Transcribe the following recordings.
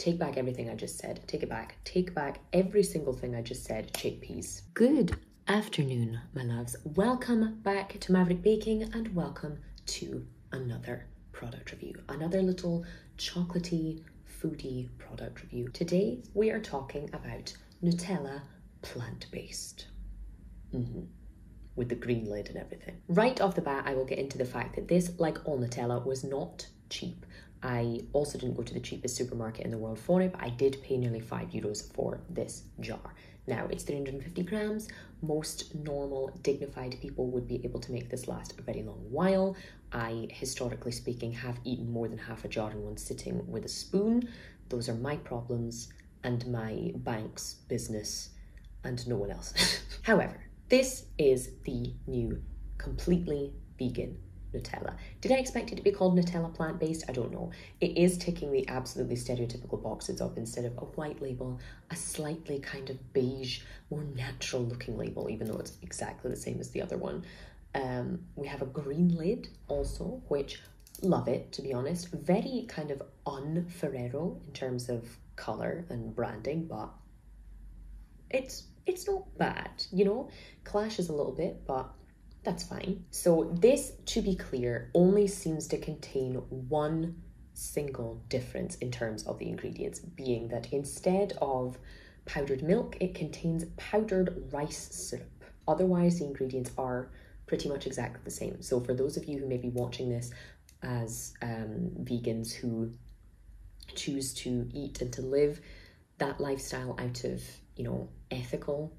Take back everything I just said. Take it back. Take back every single thing I just said. Chickpeas. Good afternoon, my loves. Welcome back to Maverick Baking and welcome to another product review. Another little chocolatey, foodie product review. Today, we are talking about Nutella plant-based. With the green lid and everything. Right off the bat, I will get into the fact that this, like all Nutella, was not cheap. I also didn't go to the cheapest supermarket in the world for it, but I did pay nearly €5 for this jar. Now, it's 350 grams. Most normal, dignified people would be able to make this last a very long while. I, historically speaking, have eaten more than half a jar in one sitting with a spoon. Those are my problems and my bank's business and no one else. However, this is the new, completely vegan Nutella. Did I expect it to be called Nutella plant-based? I don't know. It is ticking the absolutely stereotypical boxes of, instead of a white label, a slightly kind of beige, more natural looking label, even though it's exactly the same as the other one. We have a green lid also, which, love it, to be honest. Very kind of un-Ferrero in terms of colour and branding, but it's not bad, you know? Clashes a little bit, but that's fine. So this, to be clear, only seems to contain one single difference in terms of the ingredients, being that instead of powdered milk, it contains powdered rice syrup. Otherwise, the ingredients are pretty much exactly the same. So for those of you who may be watching this as vegans who choose to eat and to live that lifestyle out of, you know, ethical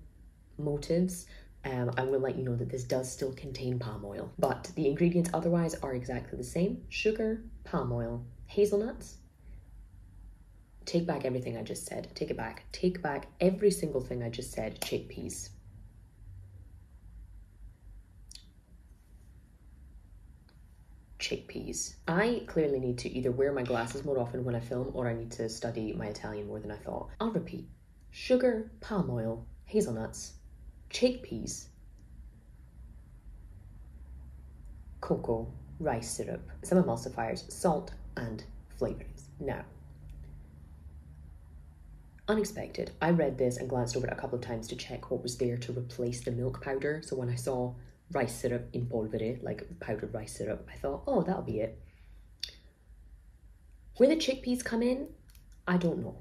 motives, I will let you know that this does still contain palm oil, but the ingredients otherwise are exactly the same. Sugar, palm oil, hazelnuts. Take back everything I just said. Take it back. Take back every single thing I just said. Chickpeas. Chickpeas. I clearly need to either wear my glasses more often when I film, or I need to study my Italian more than I thought. I'll repeat. Sugar, palm oil, hazelnuts, chickpeas, cocoa, rice syrup, some emulsifiers, salt, and flavourings. Now, unexpected. I read this and glanced over it a couple of times to check what was there to replace the milk powder. So when I saw rice syrup in polvere, like powdered rice syrup, I thought, oh, that'll be it. Where the chickpeas come in, I don't know.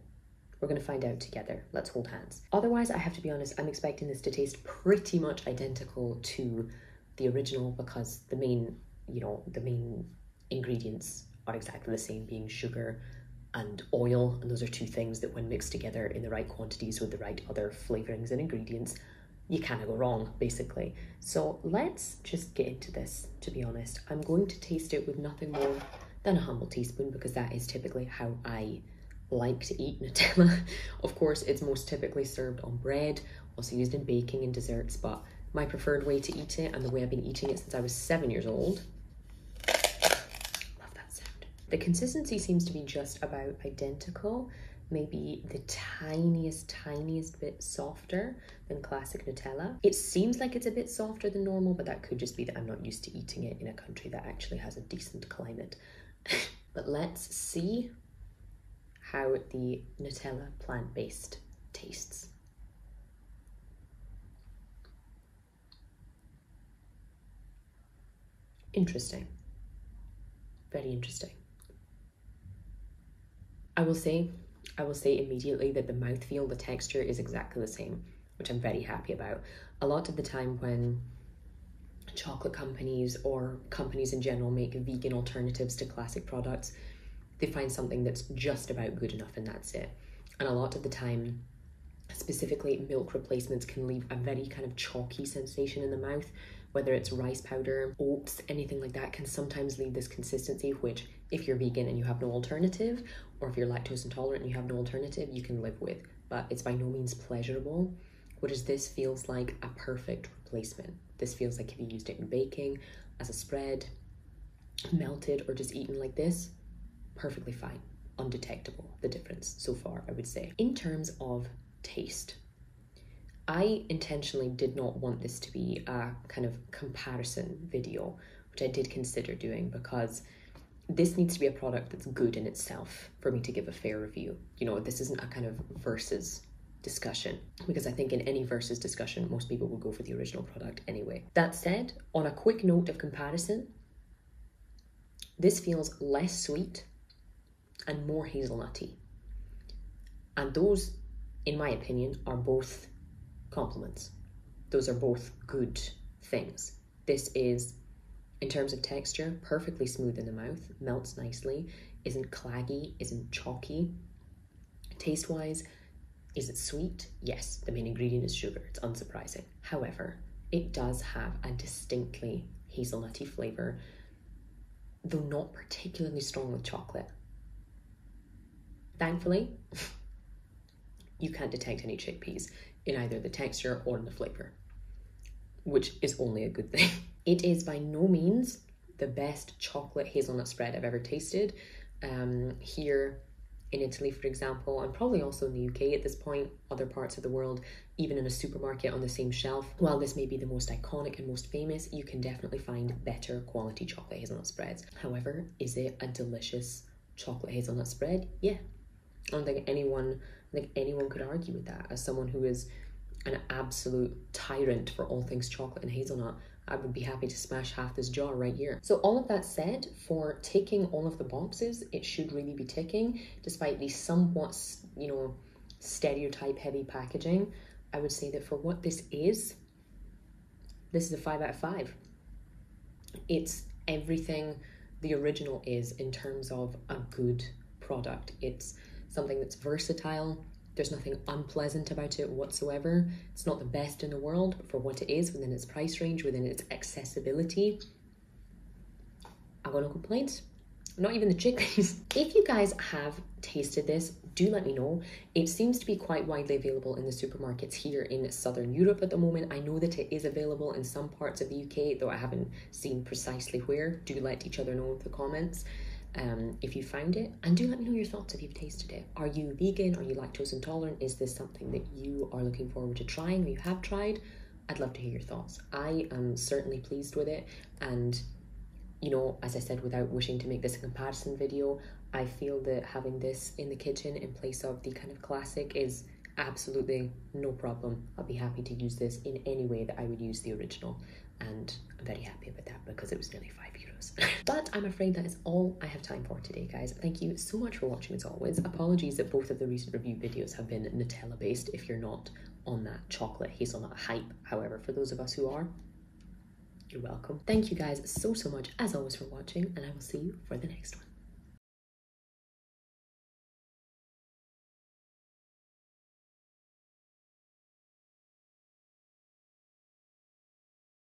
We're going to find out together. Let's hold hands. Otherwise, I have to be honest, I'm expecting this to taste pretty much identical to the original, because the main ingredients are exactly the same, being sugar and oil. And those are two things that when mixed together in the right quantities with the right other flavorings and ingredients, you can't go wrong, basically. So let's just get into this, to be honest. I'm going to taste it with nothing more than a humble teaspoon, because that is typically how I like to eat Nutella. Of course, it's most typically served on bread, also used in baking and desserts, but my preferred way to eat it, and the way I've been eating it since I was 7 years old. Love that sound. The consistency seems to be just about identical, maybe the tiniest bit softer than classic Nutella. It seems like it's a bit softer than normal, but that could just be that I'm not used to eating it in a country that actually has a decent climate. But let's see how the Nutella plant-based tastes. Interesting. Very interesting. I will say immediately that the mouthfeel, the texture is exactly the same, which I'm very happy about. A lot of the time when chocolate companies or companies in general make vegan alternatives to classic products, they find something that's just about good enough and that's it. And a lot of the time, specifically milk replacements can leave a very kind of chalky sensation in the mouth, whether it's rice powder, oats, anything like that can sometimes leave this consistency, which if you're vegan and you have no alternative, or if you're lactose intolerant and you have no alternative, you can live with, but it's by no means pleasurable. Whereas this feels like a perfect replacement. This feels like if you used it in baking, as a spread, melted, or just eaten like this, perfectly fine, undetectable, the difference so far, I would say. In terms of taste, I intentionally did not want this to be a kind of comparison video, which I did consider doing, because this needs to be a product that's good in itself for me to give a fair review. You know, this isn't a kind of versus discussion, because I think in any versus discussion, most people will go for the original product anyway. That said, on a quick note of comparison, this feels less sweet and more hazelnutty. And those, in my opinion, are both compliments. Those are both good things. This is, in terms of texture, perfectly smooth in the mouth, melts nicely, isn't claggy, isn't chalky. Taste-wise, is it sweet? Yes, the main ingredient is sugar, it's unsurprising. However, it does have a distinctly hazelnutty flavour, though not particularly strong with chocolate. Thankfully, you can't detect any chickpeas in either the texture or in the flavour, which is only a good thing. It is by no means the best chocolate hazelnut spread I've ever tasted. Here in Italy, for example, and probably also in the UK at this point, other parts of the world, even in a supermarket on the same shelf, while this may be the most iconic and most famous, you can definitely find better quality chocolate hazelnut spreads. However, is it a delicious chocolate hazelnut spread? Yeah. I don't think anyone could argue with that. As someone who is an absolute tyrant for all things chocolate and hazelnut, I would be happy to smash half this jar right here. So all of that said, for ticking all of the boxes, it should really be ticking, despite the somewhat, you know, stereotype heavy packaging. I would say that for what this is a 5 out of 5. It's everything the original is in terms of a good product. It's something that's versatile. There's nothing unpleasant about it whatsoever. It's not the best in the world, but for what it is, within its price range, within its accessibility, I've got no complaints. Not even the chickpeas. If you guys have tasted this, do let me know. It seems to be quite widely available in the supermarkets here in Southern Europe at the moment. I know that it is available in some parts of the UK, though I haven't seen precisely where. Do let each other know in the comments if you found it, and do let me know your thoughts if you've tasted it. Are you vegan? Are you lactose intolerant? Is this something that you are looking forward to trying, or you have tried? I'd love to hear your thoughts. I am certainly pleased with it, and you know, as I said, without wishing to make this a comparison video, I feel that having this in the kitchen in place of the kind of classic is absolutely no problem. I'll be happy to use this in any way that I would use the original, and I'm very happy about that because it was nearly €5. But I'm afraid that is all I have time for today, guys. Thank you so much for watching as always. Apologies that both of the recent review videos have been Nutella based if you're not on that chocolate hazelnut hype. However, for those of us who are, you're welcome. Thank you guys so much as always for watching, and I will see you for the next one.